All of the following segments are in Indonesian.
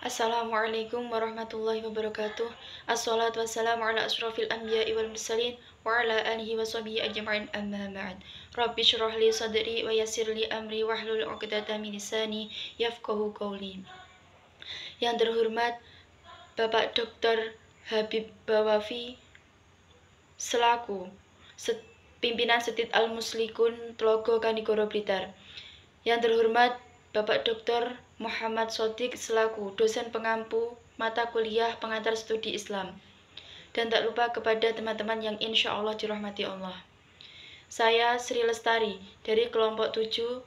Assalamualaikum warahmatullahi wabarakatuh. Assalatu wassalamu ala asrafil anbiya'i wal mursalin wa ala alihi wa sahbihi ajma'in amma ba'd. Rabbi shrah li sadri wa yassir li amri wahlul 'uqdatam min lisani yafqahu qawli. Yang terhormat Bapak Dr. Habib Bawafi selaku pimpinan Setit Al-Muslikun Tlogo Kanigoro Blitar. Yang terhormat Bapak Dr. Muhammad Shodiq selaku dosen pengampu mata kuliah pengantar studi Islam. Dan tak lupa kepada teman-teman yang insya Allah dirahmati Allah. Saya Sri Lestari dari kelompok 7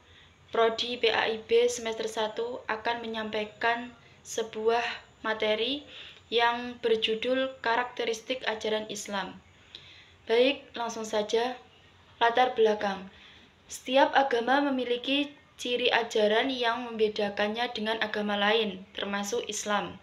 Prodi PAIB semester 1 akan menyampaikan sebuah materi yang berjudul karakteristik ajaran Islam. Baik, langsung saja. Latar belakang. Setiap agama memiliki ciri ajaran yang membedakannya dengan agama lain, termasuk Islam.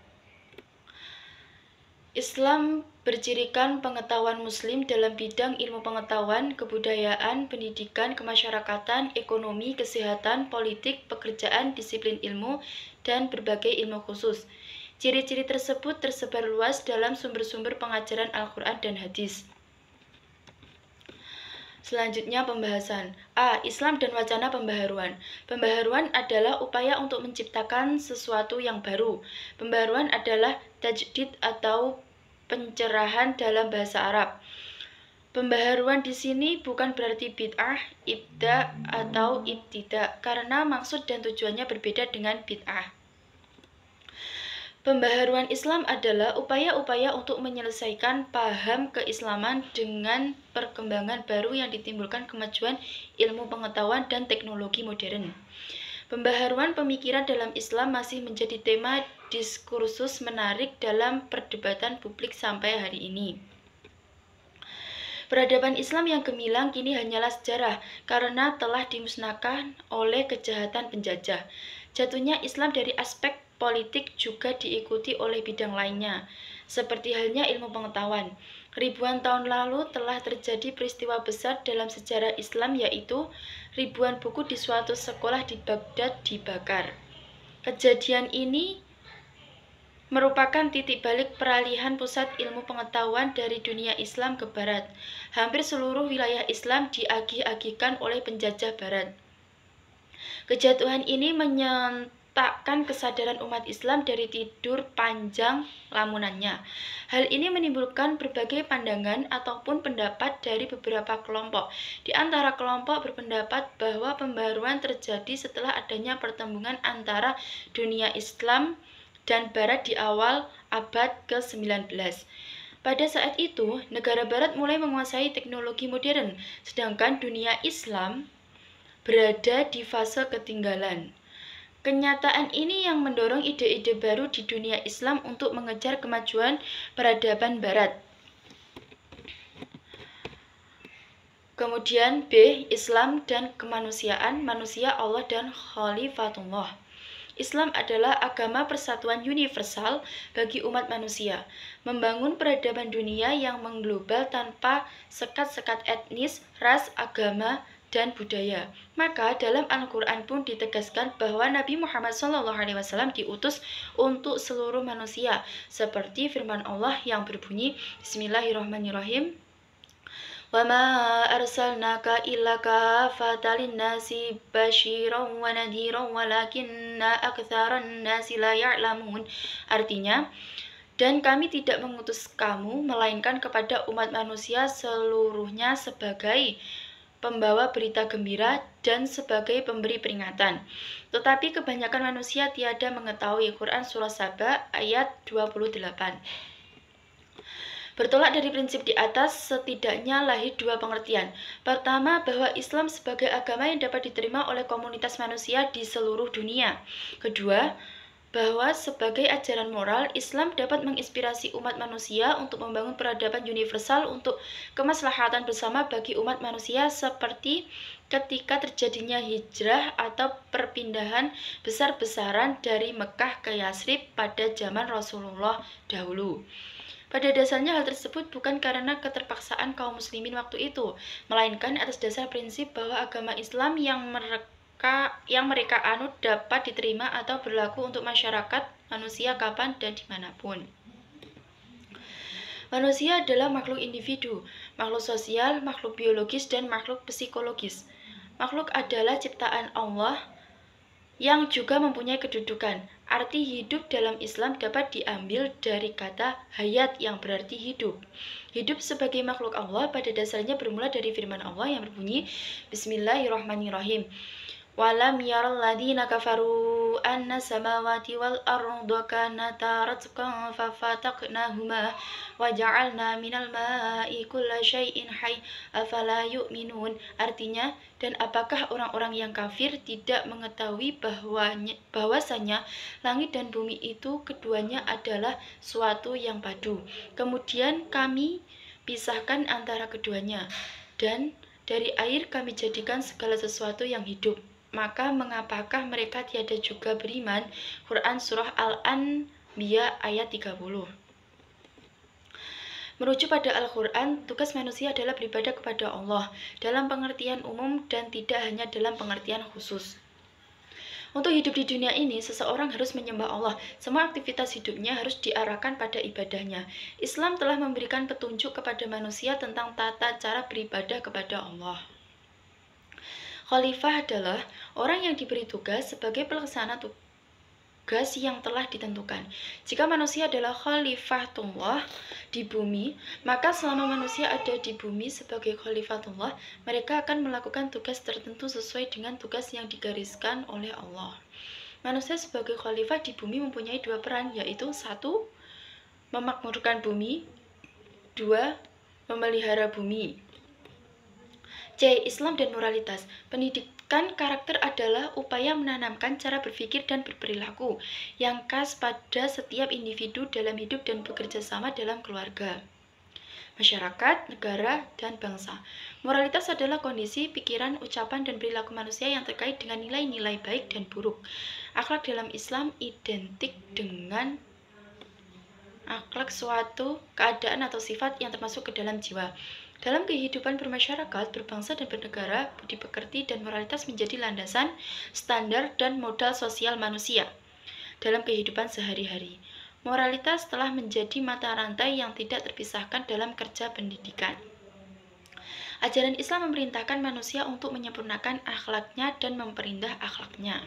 Islam bercirikan pengetahuan Muslim dalam bidang ilmu pengetahuan, kebudayaan, pendidikan, kemasyarakatan, ekonomi, kesehatan, politik, pekerjaan, disiplin ilmu, dan berbagai ilmu khusus. Ciri-ciri tersebut tersebar luas dalam sumber-sumber pengajaran Al-Quran dan Hadis. Selanjutnya pembahasan. A. Islam dan wacana pembaharuan. Pembaharuan adalah upaya untuk menciptakan sesuatu yang baru. Pembaharuan adalah tajdid atau pencerahan dalam bahasa Arab. Pembaharuan di sini bukan berarti bid'ah, ibda, atau ibtida, karena maksud dan tujuannya berbeda dengan bid'ah. Pembaharuan Islam adalah upaya-upaya untuk menyelesaikan paham keislaman dengan perkembangan baru yang ditimbulkan kemajuan ilmu pengetahuan dan teknologi modern. Pembaharuan pemikiran dalam Islam masih menjadi tema diskursus menarik dalam perdebatan publik sampai hari ini. Peradaban Islam yang gemilang kini hanyalah sejarah karena telah dimusnahkan oleh kejahatan penjajah. Jatuhnya Islam dari aspek politik juga diikuti oleh bidang lainnya, seperti halnya ilmu pengetahuan. Ribuan tahun lalu telah terjadi peristiwa besar dalam sejarah Islam, yaitu ribuan buku di suatu sekolah di Baghdad dibakar. Kejadian ini merupakan titik balik peralihan pusat ilmu pengetahuan dari dunia Islam ke Barat. Hampir seluruh wilayah Islam diagih-agihkan oleh penjajah Barat. Kejatuhan ini menyentakkan kesadaran umat Islam dari tidur panjang lamunannya. Hal ini menimbulkan berbagai pandangan ataupun pendapat dari beberapa kelompok. Di antara kelompok berpendapat bahwa pembaharuan terjadi setelah adanya pertemuan antara dunia Islam dan Barat di awal abad ke-19. Pada saat itu, negara Barat mulai menguasai teknologi modern, sedangkan dunia Islam berada di fase ketinggalan. Kenyataan ini yang mendorong ide-ide baru di dunia Islam untuk mengejar kemajuan peradaban Barat. Kemudian B. Islam dan kemanusiaan, manusia, Allah, dan Khalifatullah. Islam adalah agama persatuan universal bagi umat manusia, membangun peradaban dunia yang mengglobal tanpa sekat-sekat etnis, ras, agama, dan budaya. Maka dalam Al-Quran pun ditegaskan bahwa Nabi Muhammad SAW diutus untuk seluruh manusia, seperti firman Allah yang berbunyi Bismillahirrahmanirrahim, وَمَا أَرْسَلْنَاكَ إِلَّا كَافَّةً لِلنَّاسِ بَشِيرًا وَنَذِيرًا وَلَكِنَّ أَكْثَرَ النَّاسِ لَا يَعْلَمُونَ. Artinya, dan kami tidak mengutus kamu melainkan kepada umat manusia seluruhnya sebagai pembawa berita gembira dan sebagai pemberi peringatan. Tetapi kebanyakan manusia tiada mengetahui. Quran Surah Saba ayat 28. Bertolak dari prinsip di atas, setidaknya lahir dua pengertian. Pertama, bahwa Islam sebagai agama yang dapat diterima oleh komunitas manusia di seluruh dunia. Kedua, bahwa sebagai ajaran moral, Islam dapat menginspirasi umat manusia untuk membangun peradaban universal untuk kemaslahatan bersama bagi umat manusia, seperti ketika terjadinya hijrah atau perpindahan besar-besaran dari Mekah ke Yasrib pada zaman Rasulullah dahulu. Pada dasarnya hal tersebut bukan karena keterpaksaan kaum muslimin waktu itu, melainkan atas dasar prinsip bahwa agama Islam yang yang mereka anut dapat diterima atau berlaku untuk masyarakat manusia kapan dan dimanapun. Manusia adalah makhluk individu, makhluk sosial, makhluk biologis, dan makhluk psikologis. Makhluk adalah ciptaan Allah yang juga mempunyai kedudukan. Arti hidup dalam Islam dapat diambil dari kata hayat yang berarti hidup. Hidup sebagai makhluk Allah pada dasarnya bermula dari firman Allah yang berbunyi Bismillahirrahmanirrahim. Walam yaral ladina kafaru anna samawati wal arda kanata ratqan fafataqnahuma wa ja'alna minal ma'i kulla syai'in hayy afala yu'minun. Artinya, dan apakah orang-orang yang kafir tidak mengetahui bahwasanya langit dan bumi itu keduanya adalah suatu yang padu. Kemudian kami pisahkan antara keduanya, dan dari air kami jadikan segala sesuatu yang hidup. Maka mengapakah mereka tiada juga beriman? Quran Surah Al-Anbiya ayat 30. Merujuk pada Al-Quran, tugas manusia adalah beribadah kepada Allah dalam pengertian umum dan tidak hanya dalam pengertian khusus. Untuk hidup di dunia ini, seseorang harus menyembah Allah. Semua aktivitas hidupnya harus diarahkan pada ibadahnya. Islam telah memberikan petunjuk kepada manusia tentang tata cara beribadah kepada Allah. Khalifah adalah orang yang diberi tugas sebagai pelaksana tugas yang telah ditentukan. Jika manusia adalah khalifatullah di bumi, maka selama manusia ada di bumi sebagai khalifatullah, mereka akan melakukan tugas tertentu sesuai dengan tugas yang digariskan oleh Allah. Manusia sebagai khalifah di bumi mempunyai dua peran, yaitu 1. Memakmurkan bumi, 2. Memelihara bumi. C. Islam dan moralitas. Pendidikan karakter adalah upaya menanamkan cara berpikir dan berperilaku yang khas pada setiap individu dalam hidup dan bekerja sama dalam keluarga, masyarakat, negara, dan bangsa. Moralitas adalah kondisi, pikiran, ucapan, dan perilaku manusia yang terkait dengan nilai-nilai baik dan buruk. Akhlak dalam Islam identik dengan akhlak suatu keadaan atau sifat yang termasuk ke dalam jiwa. Dalam kehidupan bermasyarakat, berbangsa, dan bernegara, budi pekerti dan moralitas menjadi landasan, standar, dan modal sosial manusia. Dalam kehidupan sehari-hari, moralitas telah menjadi mata rantai yang tidak terpisahkan dalam kerja pendidikan. Ajaran Islam memerintahkan manusia untuk menyempurnakan akhlaknya dan memperindah akhlaknya.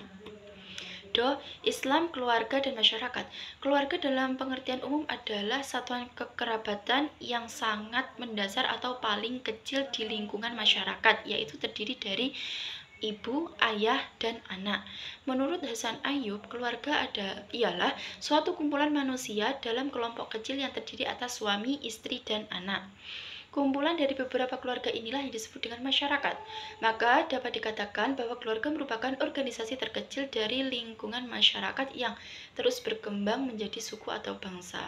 Islam, keluarga, dan masyarakat. Keluarga dalam pengertian umum adalah satuan kekerabatan yang sangat mendasar atau paling kecil di lingkungan masyarakat, yaitu terdiri dari ibu, ayah, dan anak. Menurut Hasan Ayyub, keluarga ialah suatu kumpulan manusia dalam kelompok kecil yang terdiri atas suami, istri, dan anak. Kumpulan dari beberapa keluarga inilah yang disebut dengan masyarakat. Maka dapat dikatakan bahwa keluarga merupakan organisasi terkecil dari lingkungan masyarakat yang terus berkembang menjadi suku atau bangsa.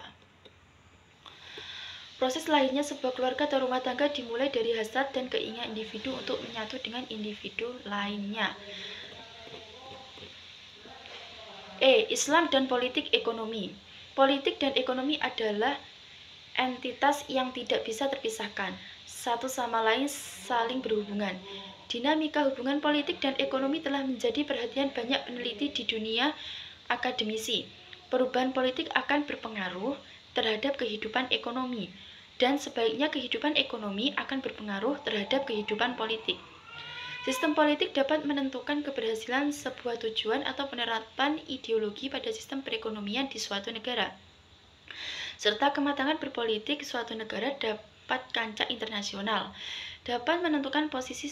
Proses lahirnya sebuah keluarga atau rumah tangga dimulai dari hasrat dan keinginan individu untuk menyatu dengan individu lainnya. Islam dan politik ekonomi. Politik dan ekonomi adalah entitas yang tidak bisa terpisahkan, satu sama lain saling berhubungan. Dinamika hubungan politik dan ekonomi telah menjadi perhatian banyak peneliti di dunia akademisi. Perubahan politik akan berpengaruh terhadap kehidupan ekonomi, dan sebaliknya kehidupan ekonomi akan berpengaruh terhadap kehidupan politik. Sistem politik dapat menentukan keberhasilan sebuah tujuan atau penerapan ideologi pada sistem perekonomian di suatu negara, serta kematangan berpolitik suatu negara dapat kancah internasional, dapat menentukan posisi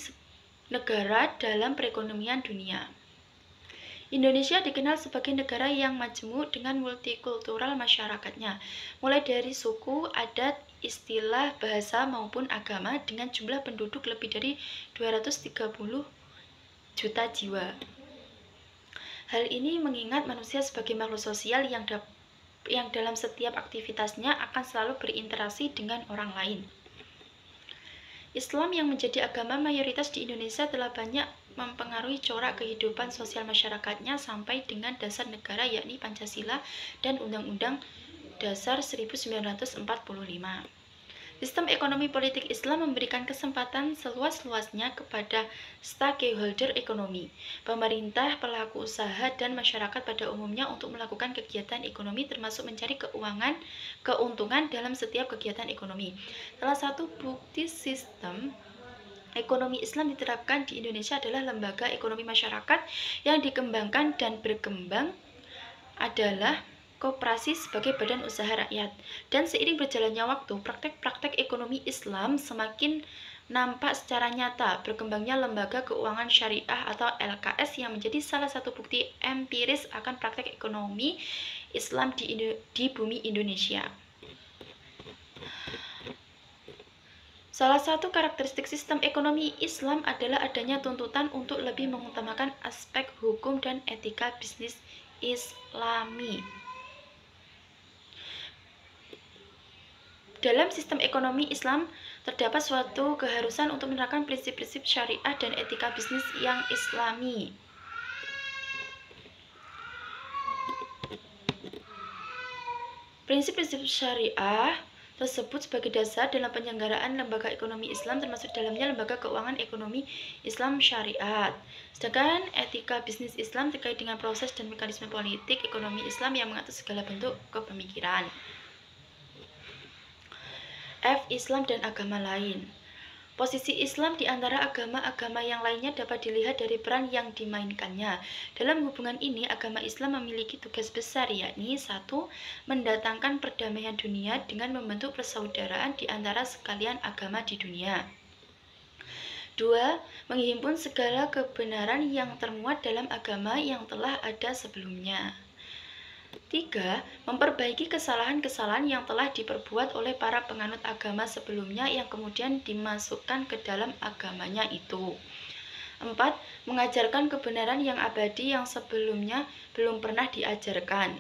negara dalam perekonomian dunia. Indonesia dikenal sebagai negara yang majemuk dengan multikultural masyarakatnya, mulai dari suku, adat, istilah, bahasa, maupun agama, dengan jumlah penduduk lebih dari 230 juta jiwa. Hal ini mengingat manusia sebagai makhluk sosial yang dalam setiap aktivitasnya akan selalu berinteraksi dengan orang lain. Islam yang menjadi agama mayoritas di Indonesia telah banyak mempengaruhi corak kehidupan sosial masyarakatnya sampai dengan dasar negara, yakni Pancasila dan Undang-Undang Dasar 1945. Sistem ekonomi politik Islam memberikan kesempatan seluas-luasnya kepada stakeholder ekonomi, pemerintah, pelaku usaha, dan masyarakat pada umumnya untuk melakukan kegiatan ekonomi termasuk mencari keuntungan dalam setiap kegiatan ekonomi. Salah satu bukti sistem ekonomi Islam diterapkan di Indonesia adalah lembaga ekonomi masyarakat yang dikembangkan dan berkembang adalah koperasi sebagai badan usaha rakyat. Dan seiring berjalannya waktu, praktek-praktek ekonomi Islam semakin nampak secara nyata. Berkembangnya lembaga keuangan syariah atau LKS yang menjadi salah satu bukti empiris akan praktek ekonomi Islam di bumi Indonesia. Salah satu karakteristik sistem ekonomi Islam adalah adanya tuntutan untuk lebih mengutamakan aspek hukum dan etika bisnis Islami. Dalam sistem ekonomi Islam terdapat suatu keharusan untuk menerapkan prinsip-prinsip syariah dan etika bisnis yang Islami. Prinsip-prinsip syariah tersebut sebagai dasar dalam penyelenggaraan lembaga ekonomi Islam, termasuk dalamnya lembaga keuangan ekonomi Islam syariat. Sedangkan etika bisnis Islam terkait dengan proses dan mekanisme politik ekonomi Islam yang mengatur segala bentuk kepemikiran. F. Islam dan agama lain. Posisi Islam di antara agama-agama yang lainnya dapat dilihat dari peran yang dimainkannya. Dalam hubungan ini, agama Islam memiliki tugas besar, yakni 1. Mendatangkan perdamaian dunia dengan membentuk persaudaraan di antara sekalian agama di dunia. 2. Menghimpun segala kebenaran yang termuat dalam agama yang telah ada sebelumnya. 3. Memperbaiki kesalahan-kesalahan yang telah diperbuat oleh para penganut agama sebelumnya yang kemudian dimasukkan ke dalam agamanya itu. 4. Mengajarkan kebenaran yang abadi yang sebelumnya belum pernah diajarkan.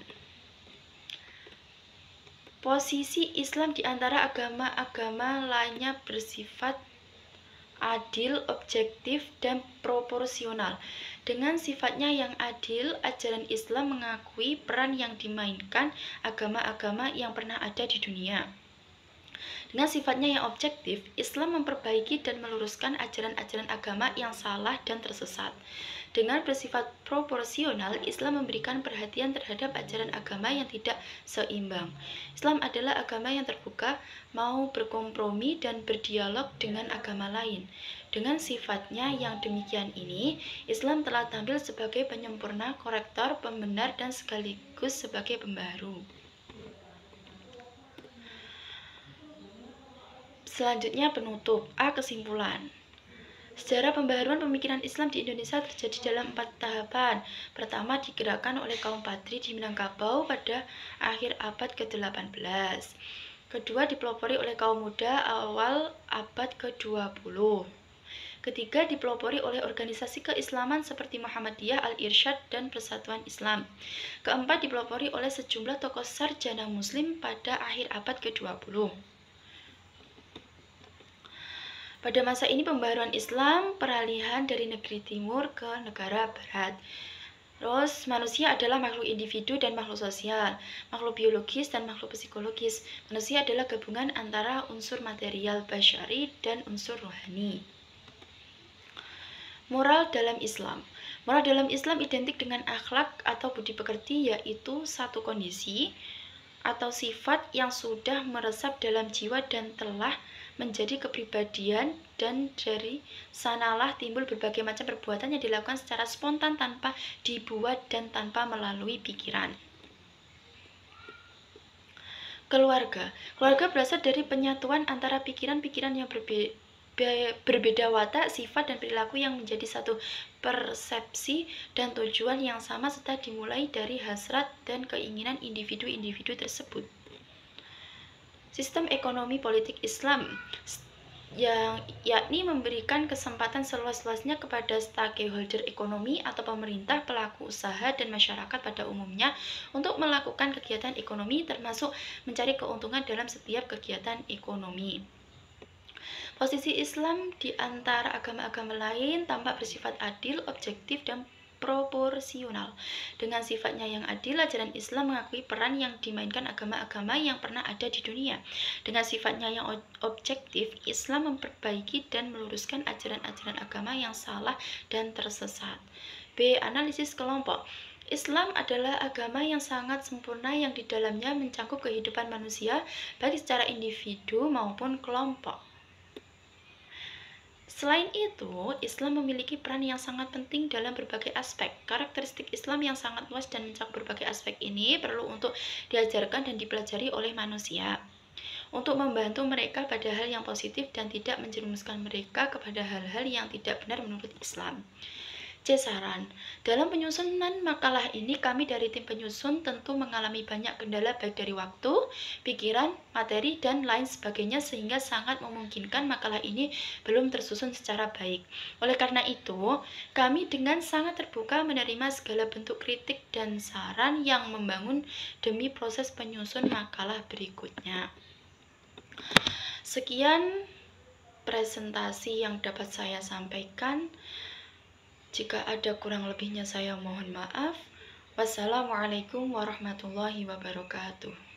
Posisi Islam di antara agama-agama lainnya bersifat adil, objektif, dan proporsional. Dengan sifatnya yang adil, ajaran Islam mengakui peran yang dimainkan agama-agama yang pernah ada di dunia. Dengan sifatnya yang objektif, Islam memperbaiki dan meluruskan ajaran-ajaran agama yang salah dan tersesat. Dengan bersifat proporsional, Islam memberikan perhatian terhadap ajaran agama yang tidak seimbang. Islam adalah agama yang terbuka, mau berkompromi dan berdialog dengan agama lain. Dengan sifatnya yang demikian ini, Islam telah tampil sebagai penyempurna, korektor, pembenar, dan sekaligus sebagai pembaharu. Selanjutnya penutup. A. Kesimpulan. Sejarah pembaharuan pemikiran Islam di Indonesia terjadi dalam 4 tahapan. Pertama, digerakkan oleh kaum Patri di Minangkabau pada akhir abad ke-18. Kedua, dipelopori oleh kaum muda awal abad ke-20. Ketiga, dipelopori oleh organisasi keislaman seperti Muhammadiyah, Al-Irsyad, dan Persatuan Islam. Keempat, dipelopori oleh sejumlah tokoh sarjana muslim pada akhir abad ke-20. Pada masa ini pembaharuan Islam peralihan dari negeri timur ke negara barat. Terus manusia adalah makhluk individu dan makhluk sosial, makhluk biologis dan makhluk psikologis. Manusia adalah gabungan antara unsur material basyari dan unsur rohani. Moral dalam Islam. Moral dalam Islam identik dengan akhlak atau budi pekerti, yaitu satu kondisi atau sifat yang sudah meresap dalam jiwa dan telah menjadi kepribadian, dan dari sanalah timbul berbagai macam perbuatan yang dilakukan secara spontan tanpa dibuat dan tanpa melalui pikiran. Keluarga. Keluarga berasal dari penyatuan antara pikiran-pikiran yang berbeda watak, sifat, dan perilaku yang menjadi satu persepsi dan tujuan yang sama serta dimulai dari hasrat dan keinginan individu-individu tersebut. Sistem ekonomi politik Islam yang yakni memberikan kesempatan seluas-luasnya kepada stakeholder ekonomi atau pemerintah, pelaku usaha, dan masyarakat pada umumnya untuk melakukan kegiatan ekonomi termasuk mencari keuntungan dalam setiap kegiatan ekonomi. Posisi Islam di antara agama-agama lain tampak bersifat adil, objektif, dan proporsional. Dengan sifatnya yang adil, ajaran Islam mengakui peran yang dimainkan agama-agama yang pernah ada di dunia. Dengan sifatnya yang objektif, Islam memperbaiki dan meluruskan ajaran-ajaran agama yang salah dan tersesat. B. Analisis kelompok. Islam adalah agama yang sangat sempurna yang di dalamnya mencakup kehidupan manusia, baik secara individu maupun kelompok. Selain itu, Islam memiliki peran yang sangat penting dalam berbagai aspek. Karakteristik Islam yang sangat luas dan mencakup berbagai aspek ini perlu untuk diajarkan dan dipelajari oleh manusia untuk membantu mereka pada hal yang positif dan tidak menjerumuskan mereka kepada hal-hal yang tidak benar menurut Islam. C. Saran. Dalam penyusunan makalah ini, kami dari tim penyusun tentu mengalami banyak kendala baik dari waktu, pikiran, materi, dan lain sebagainya sehingga sangat memungkinkan makalah ini belum tersusun secara baik. Oleh karena itu, kami dengan sangat terbuka menerima segala bentuk kritik dan saran yang membangun demi proses penyusun makalah berikutnya. Sekian presentasi yang dapat saya sampaikan. Jika ada kurang lebihnya saya mohon maaf. Wassalamualaikum warahmatullahi wabarakatuh.